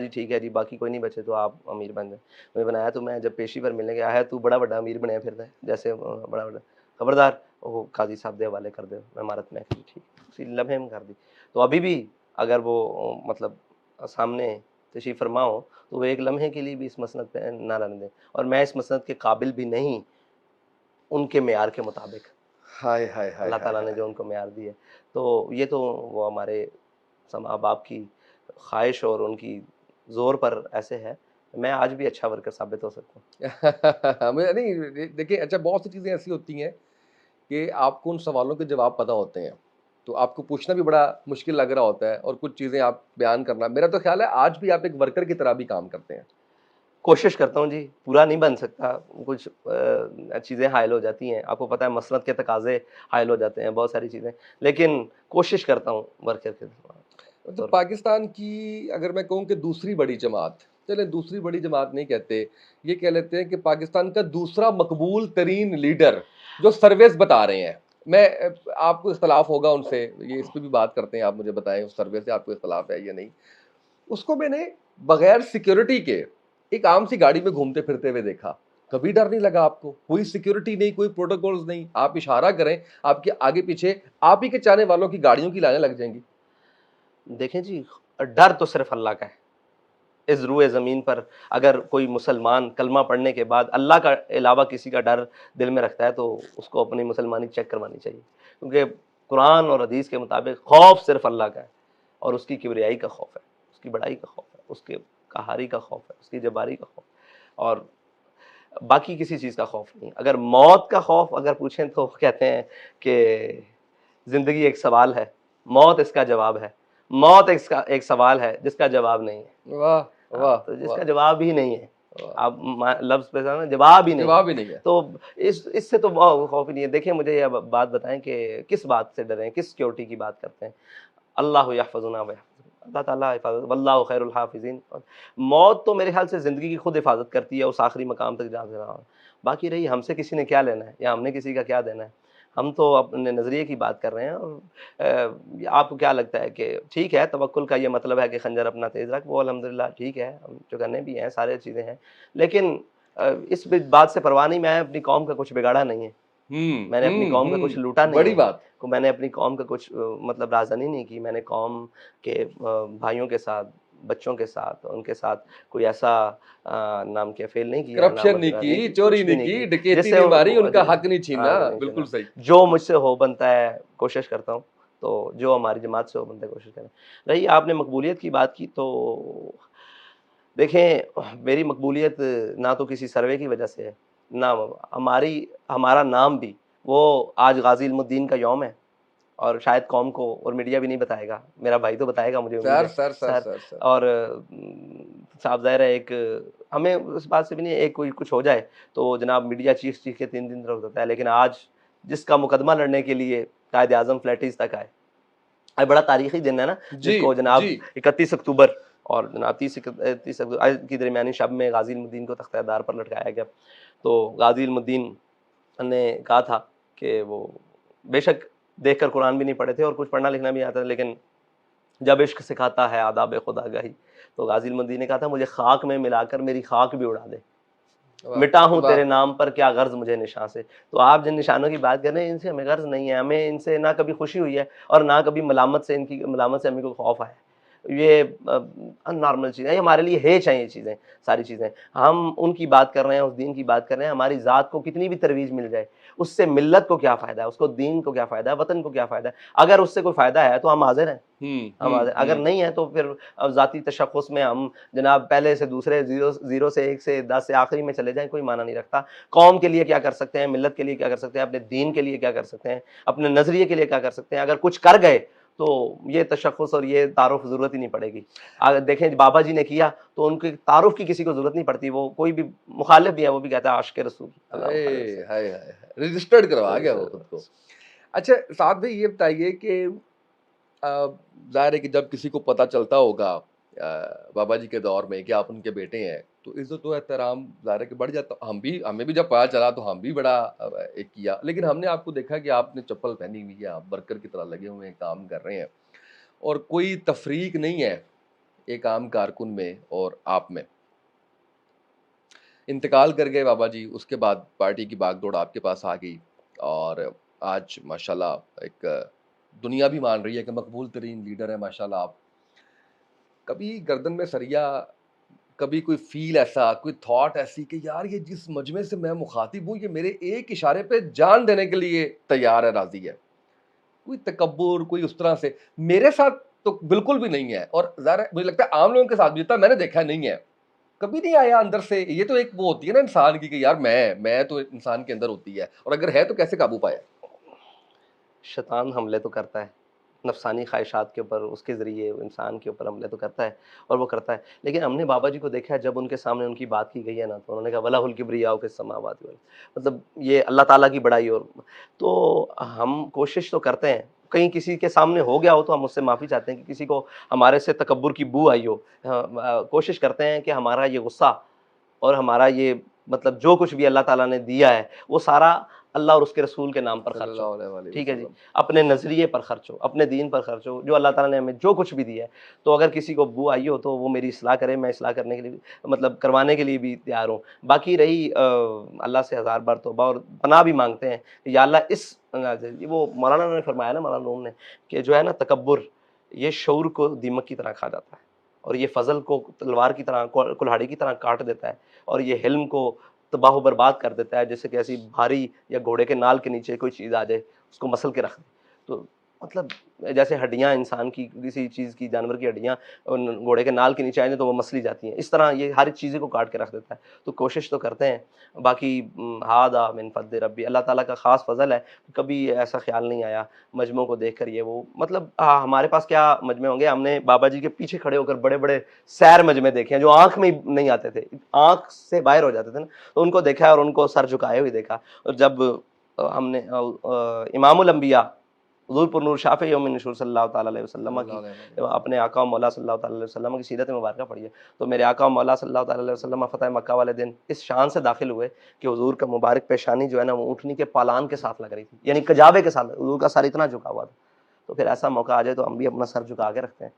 جی ٹھیک ہے جی باقی کوئی نہیں بچے تو آپ امیر بن جائیں. میں بنایا تو میں جب پیشی پر ملنے گیا ہے تو بڑا بڑا امیر بنیا پھرتا ہے جیسے بڑا بڑا خبردار وہ قاضی صاحب دے حوالے کر دے عمارت میں ٹھیک اسی لمحے میں کر دی. تو ابھی بھی اگر وہ مطلب سامنے تشریف فرما ہو تو وہ ایک لمحے کے لیے بھی اس مسند پہ نہ رہنے دیں. اور میں اس مسند کے قابل بھی نہیں ان کے معیار کے مطابق. ہائے ہائے ہائے اللہ تعالیٰ نے جو ان کو معیار دی ہے تو یہ تو وہ ہمارے ماں باپ کی خواہش اور ان کی زور پر ایسے ہے. میں آج بھی اچھا ورکر ثابت ہو سکتا ہوں. نہیں دیکھیں اچھا بہت سی چیزیں ایسی ہوتی ہیں کہ آپ کو ان سوالوں کے جواب پتہ ہوتے ہیں تو آپ کو پوچھنا بھی بڑا مشکل لگ رہا ہوتا ہے اور کچھ چیزیں آپ بیان کرنا. میرا تو خیال ہے آج بھی آپ ایک ورکر کی طرح بھی کام کرتے ہیں. کوشش کرتا ہوں جی, پورا نہیں بن سکتا, کچھ چیزیں حائل ہو جاتی ہیں, آپ کو پتہ ہے مسند کے تقاضے حائل ہو جاتے ہیں بہت ساری چیزیں, لیکن کوشش کرتا ہوں ورکر کے. تو پاکستان کی اگر میں کہوں کہ دوسری بڑی جماعت, چلیں دوسری بڑی جماعت نہیں کہتے, یہ کہہ لیتے ہیں کہ پاکستان کا دوسرا مقبول ترین لیڈر جو سرویز بتا رہے ہیں, میں آپ کو اختلاف ہوگا ان سے, یہ اس پہ بھی بات کرتے ہیں, آپ مجھے بتائیں اس سروے سے آپ کو اختلاف ہے یا نہیں. اس کو میں نے بغیر سیکیورٹی کے ایک عام سی گاڑی میں گھومتے پھرتے ہوئے دیکھا. کبھی ڈر نہیں لگا آپ کو؟ کوئی سیکیورٹی نہیں, کوئی پروٹوکولز نہیں, آپ اشارہ کریں آپ کے آگے پیچھے آپ ہی کے چاہنے والوں کی گاڑیوں کی لائنیں لگ جائیں گی. دیکھیں جی ڈر تو صرف اللہ کا ہے. اس روئے زمین پر اگر کوئی مسلمان کلمہ پڑھنے کے بعد اللہ کا علاوہ کسی کا ڈر دل میں رکھتا ہے تو اس کو اپنی مسلمانی چیک کروانی چاہیے, کیونکہ قرآن اور حدیث کے مطابق خوف صرف اللہ کا ہے, اور اس کی کبریائی کا خوف ہے, اس کی بڑائی کا خوف ہے, اس کے قہاری کا خوف ہے, اس کی جباری کا خوف, اور باقی کسی چیز کا خوف نہیں. اگر موت کا خوف اگر پوچھیں تو کہتے ہیں کہ زندگی ایک سوال ہے, موت اس کا جواب ہے. موت ایک سوال ہے جس کا جواب نہیں ہے. واہ واہ, تو جس کا جواب ہی نہیں ہے, آپ لفظ پہ جواب ہی نہیں ہے, تو اس سے تو خوف ہی نہیں ہے. دیکھیں مجھے یہ بات بتائیں کہ کس بات سے ڈریں, کس سیکیورٹی کی بات کرتے ہیں؟ اللہ یحفظنا اللہ تعالیٰ حفاظت, واللہ خیر الحافظین. موت تو میرے خیال سے زندگی کی خود حفاظت کرتی ہے اس آخری مقام تک جا کر. باقی رہی ہم سے کسی نے کیا لینا ہے یا ہم نے کسی کا کیا دینا ہے, ہم تو اپنے نظریے کی بات کر رہے ہیں. اور آپ کو کیا لگتا ہے کہ ٹھیک ہے توکل کا یہ مطلب ہے کہ خنجر اپنا تیز رکھ, وہ الحمدللہ ٹھیک ہے, ہم چکنے بھی ہیں, سارے چیزیں ہیں, لیکن اس بات سے پرواہ نہیں, میں اپنی قوم کا کچھ بگاڑا نہیں ہے, میں نے اپنی قوم کا کچھ لوٹا نہیں, بڑی بات, میں نے اپنی قوم کا کچھ مطلب رازدانی نہیں کی. میں نے قوم کے بھائیوں کے ساتھ, بچوں کے ساتھ, ان کے ساتھ کوئی ایسا نام کے فیل نہیں کیا, کرپشن نہیں کی, چوری نہیں کی, ڈکیتی نہیں ماری, ان کا حق نہیں چھینا. بالکل صحیح. جو مجھ سے ہو بنتا ہے کوشش کرتا ہوں, تو جو ہماری جماعت سے ہو بنتا ہے کوشش کریں. رہی آپ نے مقبولیت کی بات کی, تو دیکھیں میری مقبولیت نہ تو کسی سروے کی وجہ سے ہے, نہ ہمارا نام بھی وہ آج غازی علم الدین کا یوم ہے, اور شاید قوم کو اور میڈیا بھی نہیں بتائے گا, میرا بھائی تو بتائے گا مجھے امید ہے سر. اور صاحب ظاہر ہے ایک ہمیں اس بات سے بھی نہیں, ایک کوئی کچھ ہو جائے تو جناب میڈیا چیخ کے 3 دن رک جاتا ہے, لیکن آج جس کا مقدمہ لڑنے کے لیے قائد اعظم فلیٹیز تک آئے, بڑا تاریخی دن ہے نا, جس کو جناب 31 اکتوبر اور جناب 30 اکتوبر کی درمیانی شب میں غازی علم الدین کو تختہ دار پر لٹکایا گیا. تو غازی علم الدین نے کہا تھا کہ وہ بے شک دیکھ کر قرآن بھی نہیں پڑھے تھے اور کچھ پڑھنا لکھنا بھی آتا تھا, لیکن جب عشق سکھاتا ہے آداب خدا گاہی, تو غازی علم الدین نے کہا تھا مجھے خاک میں ملا کر میری خاک بھی اڑا دے, مٹا ہوں تیرے نام پر کیا غرض مجھے نشان سے. تو آپ جن نشانوں کی بات کر رہے ہیں ان سے ہمیں غرض نہیں ہے, ہمیں ان سے نہ کبھی خوشی ہوئی ہے اور نہ کبھی ملامت سے ہمیں کو خوف آیا. یہ ان نارمل چیزیں ہمارے لیے ہے چاہیے, یہ چیزیں ساری چیزیں ہم ان کی بات کر رہے ہیں, اس دین کی بات کر رہے ہیں. ہماری ذات کو کتنی بھی ترویج مل جائے, اس سے ملت کو کیا فائدہ ہے, اس کو دین کو کیا فائدہ ہے, وطن کو کیا فائدہ ہے. اگر اس سے کوئی فائدہ ہے تو ہم حاضر ہیں, اگر نہیں ہے تو پھر ذاتی تشخص میں ہم جناب پہلے سے دوسرے 0 سے 1 سے 10 سے آخری میں چلے جائیں, کوئی معنی نہیں رکھتا. قوم کے لیے کیا کر سکتے ہیں, ملت کے لیے کیا کر سکتے ہیں, اپنے دین کے لیے کیا کر سکتے ہیں, اپنے نظریے کے لیے کیا کر سکتے ہیں. اگر کچھ کر گئے تو یہ تشخص اور یہ تعارف ضرورت ہی نہیں پڑے گی. اگر دیکھیں بابا جی نے کیا تو ان کے تعارف کی کسی کو ضرورت نہیں پڑتی, وہ کوئی بھی مخالف بھی ہے وہ بھی کہتا ہے عاشق رسول, رجسٹرڈ کروا گیا وہ خود کو. اچھا سعد بھائی یہ بتائیے کہ ظاہر ہے کہ جب کسی کو پتہ چلتا ہوگا بابا جی کے دور میں کہ آپ ان کے بیٹے ہیں تو عزت و احترام ظاہر ہے کہ بڑھ جاتا. ہمیں بھی جب پتا چلا تو ہم بھی بڑا ایک کیا, لیکن ہم نے آپ کو دیکھا کہ آپ نے چپل پہنی ہوئی ہے, آپ ورکر کی طرح لگے ہوئے ہیں, کام کر رہے ہیں, اور کوئی تفریق نہیں ہے ایک عام کارکن میں اور آپ میں. انتقال کر گئے بابا جی, اس کے بعد پارٹی کی باغ دوڑ آپ کے پاس آ گئی, اور آج ماشاءاللہ ایک دنیا بھی مان رہی ہے کہ مقبول ترین لیڈر ہے ماشاءاللہ آپ. کبھی گردن میں سریا, کبھی کوئی فیل ایسا, کوئی تھاٹ ایسی کہ یار یہ جس مجمع سے میں مخاطب ہوں یہ میرے ایک اشارے پہ جان دینے کے لیے تیار ہے, راضی ہے, کوئی تکبر, کوئی اس طرح سے؟ میرے ساتھ تو بالکل بھی نہیں ہے, اور ظاہر ہے مجھے لگتا ہے عام لوگوں کے ساتھ بھی جتنا میں نے دیکھا نہیں ہے, کبھی نہیں آیا اندر سے. یہ تو ایک وہ ہوتی ہے نا انسان کی کہ یار میں تو انسان کے اندر ہوتی ہے, اور اگر ہے تو کیسے قابو پایا؟ شیطان حملے تو کرتا ہے نفسانی خواہشات کے اوپر, اس کے ذریعے انسان کے اوپر حملے تو کرتا ہے, اور وہ کرتا ہے. لیکن ہم نے بابا جی کو دیکھا ہے جب ان کے سامنے ان کی بات کی گئی ہے نا, تو انہوں نے کہا وَلَهُ الْكِبْرِيَاءُ فِي السَّمَاوَاتِ وَالْأَرْضِ, مطلب یہ اللہ تعالیٰ کی بڑائی. اور تو ہم کوشش تو کرتے ہیں, کہیں کسی کے سامنے ہو گیا ہو تو ہم اس سے معافی چاہتے ہیں کہ کسی کو ہمارے سے تکبر کی بو آئی ہو. کوشش کرتے ہیں کہ ہمارا یہ غصہ اور ہمارا یہ مطلب جو کچھ بھی اللہ تعالیٰ نے دیا ہے وہ سارا اللہ اور اس کے رسول کے نام پر صلی خرچ ہو. اللہ علیہ ٹھیک ہے جی, وسلم. اپنے نظریے پر خرچ ہو, اپنے دین پر خرچ ہو, جو اللہ تعالیٰ نے ہمیں جو کچھ بھی دیا ہے. تو اگر کسی کو بو آئی ہو تو وہ میری اصلاح کرے, میں اصلاح کرنے کے لیے مطلب کروانے کے لیے بھی تیار ہوں. باقی رہی اللہ سے ہزار بار توبہ اور پناہ بھی مانگتے ہیں یا اللہ اس وہ مولانا نے فرمایا نا, مولانا روم نے, کہ جو ہے نا تکبر یہ شعور کو دیمک کی طرح کھا جاتا ہے, اور یہ فضل کو تلوار کی طرح, کلہاڑی کی طرح کاٹ دیتا ہے, اور یہ حلم کو تباہ و برباد کر دیتا ہے. جیسے کہ ایسی بھاری یا گھوڑے کے نال کے نیچے کوئی چیز آ جائے, اس کو مسل کے رکھ دے. تو مطلب جیسے ہڈیاں انسان کی, کسی چیز کی, جانور کی ہڈیاں گھوڑے کے نال کے نیچے آ جائیں تو وہ مسلی جاتی ہیں, اس طرح یہ ہر چیزیں کو کاٹ کے رکھ دیتا ہے. تو کوشش تو کرتے ہیں. باقی ہادہ من فضل ربی, اللہ تعالیٰ کا خاص فضل ہے, کبھی ایسا خیال نہیں آیا مجموعوں کو دیکھ کر یہ وہ مطلب ہمارے پاس کیا مجمع ہوں گے. ہم نے بابا جی کے پیچھے کھڑے ہو کر بڑے بڑے سیر مجمع دیکھے ہیں جو آنکھ میں نہیں آتے تھے, آنکھ سے باہر ہو جاتے تھے نا, تو ان کو دیکھا اور ان کو سر جھکائے ہوئے دیکھا. اور جب ہم نے امام الانبیاء حضور پر نور شافع یوم نشور صلی اللہ تعالیٰ علیہ وسلم صلی کی, اللہ علیہ وسلم. اپنے آقا و مولا صلی اللہ تعالیٰ علیہ وسلم کی سیرت مبارکہ پڑھی ہے, تو میرے آقا و مولا صلی اللہ تعالیٰ علیہ وسلم فتح مکہ والے دن اس شان سے داخل ہوئے کہ حضور کا مبارک پیشانی جو ہے نا وہ اونٹنی کے پالان کے ساتھ لگ رہی تھی, یعنی کجاوے کے ساتھ, حضور کا سر اتنا جھکا ہوا تھا. تو پھر ایسا موقع آ جائے تو ہم بھی اپنا سر جھکا کے رکھتے ہیں,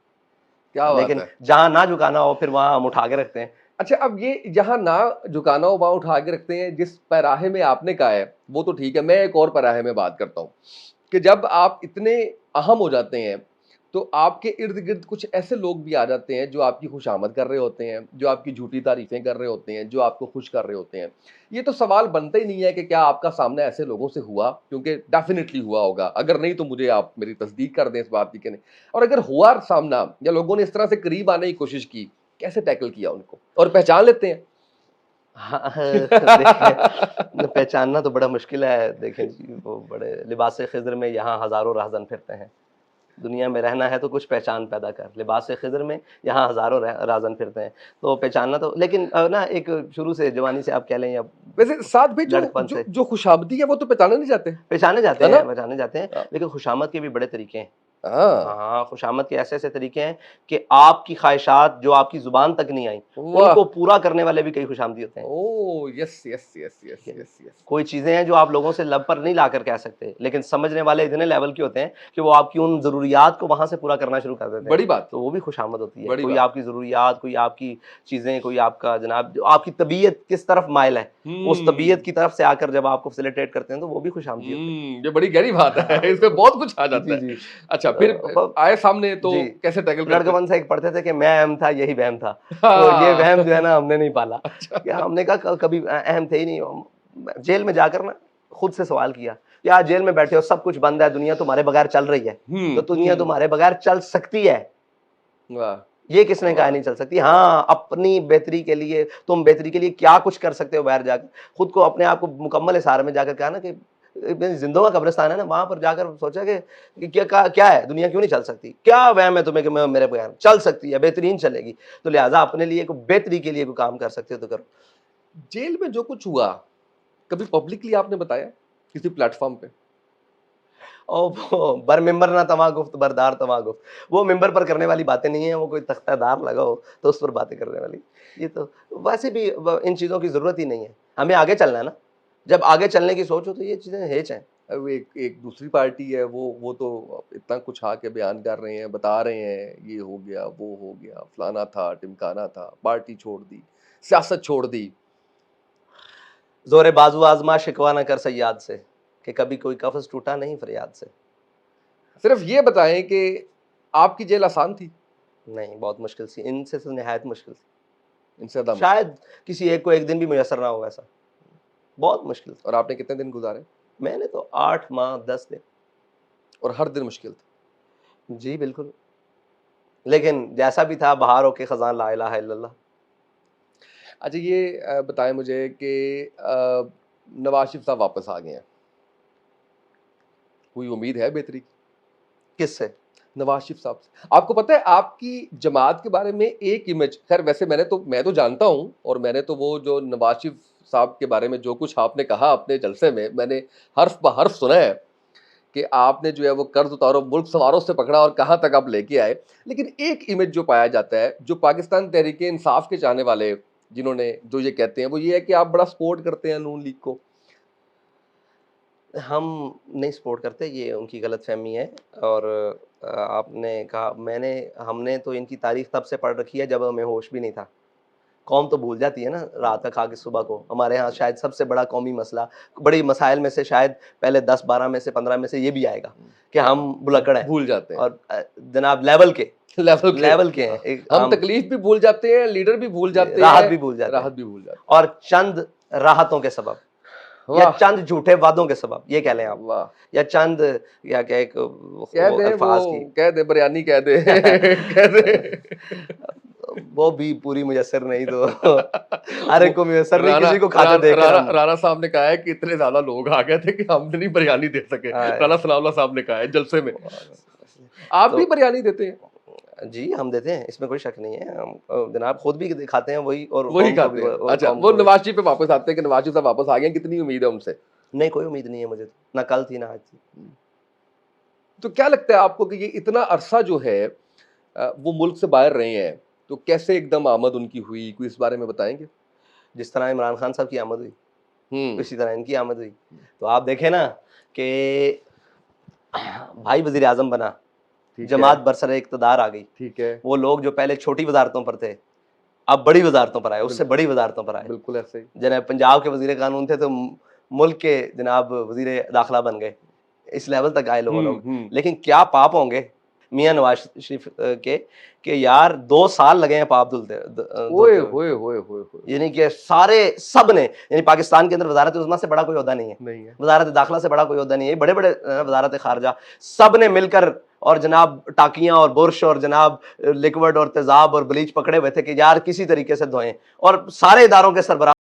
کیا بات لیکن ہے. جہاں نہ جھکانا ہو پھر وہاں ہم اٹھا کے رکھتے ہیں. اچھا, اب یہ جہاں نہ جھکانا ہو وہاں اٹھا کے رکھتے ہیں. جس پیراہے میں آپ نے کہا ہے وہ تو ٹھیک ہے, میں ایک اور پیراہے میں بات کرتا ہوں کہ جب آپ اتنے اہم ہو جاتے ہیں تو آپ کے ارد گرد کچھ ایسے لوگ بھی آ جاتے ہیں جو آپ کی خوش آمد کر رہے ہوتے ہیں, جو آپ کی جھوٹی تعریفیں کر رہے ہوتے ہیں, جو آپ کو خوش کر رہے ہوتے ہیں. یہ تو سوال بنتا ہی نہیں ہے کہ کیا آپ کا سامنا ایسے لوگوں سے ہوا, کیونکہ ڈیفینیٹلی ہوا ہوگا, اگر نہیں تو مجھے آپ میری تصدیق کر دیں اس بات کی کہ نہیں. اور اگر ہوا سامنا یا لوگوں نے اس طرح سے قریب آنے کی کوشش کی, کیسے ٹیکل کیا ان کو, اور پہچان لیتے ہیں؟ دیکھیں پہچاننا تو بڑا مشکل ہے. دیکھیں جی, وہ بڑے لباس خضر میں یہاں ہزاروں راہزن پھرتے ہیں. دنیا میں رہنا ہے تو کچھ پہچان پیدا کر, لباس خضر میں یہاں ہزاروں راہزن پھرتے ہیں. تو پہچاننا تو, لیکن نا ایک شروع سے جوانی سے آپ کہہ لیں یا ویسے ساتھ بھی لڑکپن سے جو خوشامدی ہے وہ تو پہچانے نہیں جاتے, پہچانے جاتے ہے نا؟ ہیں, پہچانے جاتے ہیں, لیکن خوشامد کے بھی بڑے طریقے ہیں. ہاں, ہاں, خوشامد کے ایسے ایسے طریقے ہیں کہ آپ کی خواہشات جو آپ کی زبان تک نہیں آئیں ان واہ, کو پورا کرنے والے بھی کئی خوشامدی ہوتے ہیں. او یس یس یس یس ٹھیک ہے. یس یس. کوئی چیزیں ہیں جو آپ لوگوں سے لب پر نہیں لا کر کہہ سکتے, لیکن سمجھنے والے اتنے لیول کے ہوتے ہیں کہ وہ آپ کی ان ضروریات کو وہاں سے پورا کرنا شروع کر دیتے ہیں. بڑی بات, تو وہ بھی خوشامد ہوتی ہے. بڑی کوئی بات. آپ کی ضروریات, کوئی آپ کی چیزیں, کوئی آپ کا جناب جو آپ کی طبیعت کس طرف مائل ہے, اس طبیعت کی طرف سے آ کر جب آپ کو فیسیلیٹیٹ کرتے ہیں تو وہ بھی خوشامدی ہوتی ہے. یہ بڑی گہری بات ہے, اس میں بہت کچھ آ جاتا ہے. جی. اچھا, پھر آئے سامنے تو جی, کیسے ٹیکل کرتے؟ لڑکپن سے ایک پڑھتے تھے کہ میں اہم تھا یہی وہم تھا, تو یہ وہم جو ہے نا ہم نے نہیں پالا. کیا ہم نے کہا کبھی اہم تھے ہی نہیں. جیل میں جا کر نا خود سے سوال کیا, یا جیل میں بیٹھے ہو, سب کچھ بند ہے, دنیا تمہارے بغیر چل رہی ہے, تو دنیا تمہارے بغیر چل سکتی ہے, یہ کس نے کہا نہیں چل سکتی. ہاں, اپنی بہتری کے لیے, تم بہتری کے لیے کیا کچھ کر سکتے ہو باہر جا کر, خود کو اپنے آپ کو مکمل حصار میں جا کر کہا نا کہ زندوں کا قبرستان ہے نا, وہاں پر جا کر سوچا کہ کیا ہے, دنیا کیوں نہیں چل سکتی, کیا وہم ہے تمہیں کہ میں میرے بغیر چل سکتی ہے, بہترین چلے گی, تو لہٰذا اپنے لیے کوئی بہتری کے لیے کوئی کام کر سکتے ہو تو کرو. جیل میں جو کچھ ہوا کبھی پبلکلی آپ نے بتایا کسی پلیٹ فارم پہ؟ اور بر ممبر نہ تواں گفت بردار تواں گفت, وہ ممبر پر کرنے والی باتیں نہیں ہیں, وہ کوئی تختہ دار لگا ہو تو اس پر باتیں کرنے والی. یہ تو ویسے بھی ان چیزوں کی ضرورت ہی نہیں ہے, ہمیں آگے چلنا ہے نا. جب آگے چلنے کی سوچ ہو تو یہ چیزیں ہیچ ہیں. ایک دوسری پارٹی ہے وہ تو اتنا کچھ آ کے بیان کر رہے ہیں, بتا رہے ہیں یہ ہو گیا وہ ہو گیا, فلانا تھا ٹمکانا تھا, پارٹی چھوڑ دی, سیاست چھوڑ دی. زور بازو آزما شکوا نہ کر سیاد سے, کہ کبھی کوئی قفس ٹوٹا نہیں فریاد سے. صرف یہ بتائیں کہ آپ کی جیل آسان تھی؟ نہیں, بہت مشکل سی, ان سے تو نہایت مشکل تھی. ان سے زیادہ شاید کسی ایک کو ایک دن بھی میسر نہ ہو ایسا, بہت مشکل تھا. اور آپ نے کتنے دن گزارے؟ میں نے تو 8 ماہ 10 دن. اور ہر دن مشکل تھا؟ جی بالکل, لیکن جیسا بھی تھا بہار ہو کے خزاں لا الہ الا اللہ. اچھا یہ بتائیں مجھے کہ نواز شریف صاحب واپس آ گئے ہیں, کوئی امید ہے بہتری کی؟ کس سے؟ نواز شریف صاحب سے. آپ کو پتہ ہے آپ کی جماعت کے بارے میں ایک امیج, خیر ویسے میں تو جانتا ہوں, اور میں نے تو وہ جو نواز شریف صاحب کے بارے میں جو کچھ آپ نے کہا اپنے جلسے میں نے حرف بہ حرف سنا ہے کہ آپ نے جو ہے وہ قرض اتارو ملک سواروں سے پکڑا اور کہاں تک آپ لے کے آئے. لیکن ایک امیج جو پایا جاتا ہے, جو پاکستان تحریک انصاف کے چاہنے والے جنہوں نے جو یہ کہتے ہیں, وہ یہ ہے کہ آپ بڑا سپورٹ کرتے ہیں نون لیگ کو. ہم نہیں سپورٹ کرتے, یہ ان کی غلط فہمی ہے. اور آپ نے کہا, ہم نے تو ان کی تاریخ تب سے پڑھ رکھی ہے جب ہمیں ہوش بھی نہیں تھا. قوم تو بھول جاتی ہے نا رات کا کھا کے صبح کو. ہمارے ہاں شاید سب سے بڑا قومی مسئلہ, بڑی مسائل میں سے شاید پہلے 10-12 میں سے 15 میں سے یہ بھی آئے گا کہ ہم بھلکڑ ہیں, بھول جاتے ہیں, اور جناب لیول کے ہیں, ہم تکلیف بھی بھول جاتے ہیں, لیڈر بھی بھول جاتے ہیں, راحت بھی بھول جاتے ہیں, اور چند راحتوں کے سبب یا چند جھوٹے وعدوں کے سبب, یہ کہہ لیں آپ, یا چند یا کہ ایک الفاظ کی کہہ دے بریانی کہہ دے کہہ دے, وہ بھی پوری میسر نہیں, تو ہر ایک کو میسر نہیں, کسی کو کھاتے دیکھ کر. رانا صاحب نے کہا ہے کہ اتنے زیادہ لوگ آ گئے تھے کہ ہم نہیں بریانی دے سکے. رانا ثناء اللہ صاحب نے کہا ہے جلسے میں. آپ بھی بریانی دیتے ہیں؟ جی ہم دیتے ہیں, اس میں کوئی شک نہیں ہے. ہم جناب خود بھی کھاتے ہیں وہی کھاتے ہیں. اچھا وہ نواز شریف پہ واپس آتے ہیں کہ نواز شریف صاحب واپس آ گئے, کتنی امید ہے ان سے؟ نہیں, کوئی امید نہیں ہے مجھے, نہ کل تھی نہ آج تھی. تو کیا لگتا ہے آپ کو کہ یہ اتنا عرصہ جو ہے وہ ملک سے باہر رہے ہیں, تو کیسے ایک دم آمد ان کی ہوئی, کوئی اس بارے میں بتائیں گے؟ جس طرح عمران خان صاحب کی آمد ہوئی اسی طرح ان کی آمد ہوئی. تو آپ دیکھیں نا کہ بھائی وزیر اعظم بنا, جماعت برسر اقتدار آ گئی. ٹھیک ہے, وہ لوگ جو پہلے چھوٹی وزارتوں پر تھے اب بڑی وزارتوں پر آئے, اس سے بڑی وزارتوں پر آئے. بالکل ایسے ہی. جناب پنجاب کے وزیر قانون تھے تو ملک کے جناب وزیر داخلہ بن گئے, اس لیول تک آئے لوگ. لیکن کیا پاپ ہوں گے میاں نواز شریف کے کہ یار 2 سال لگے ہیں پاپ دھلتے, یعنی کہ سب نے, یعنی پاکستان کے اندر وزارت عظمیٰ سے بڑا کوئی عہدہ نہیں ہے, وزارت داخلہ سے بڑا کوئی عہدہ نہیں ہے, بڑے بڑے وزارت خارجہ سب نے مل کر اور جناب ٹاکیاں اور برش اور جناب لکوڈ اور تیزاب اور بلیچ پکڑے ہوئے تھے کہ یار کسی طریقے سے دھوئیں, اور سارے اداروں کے سربراہ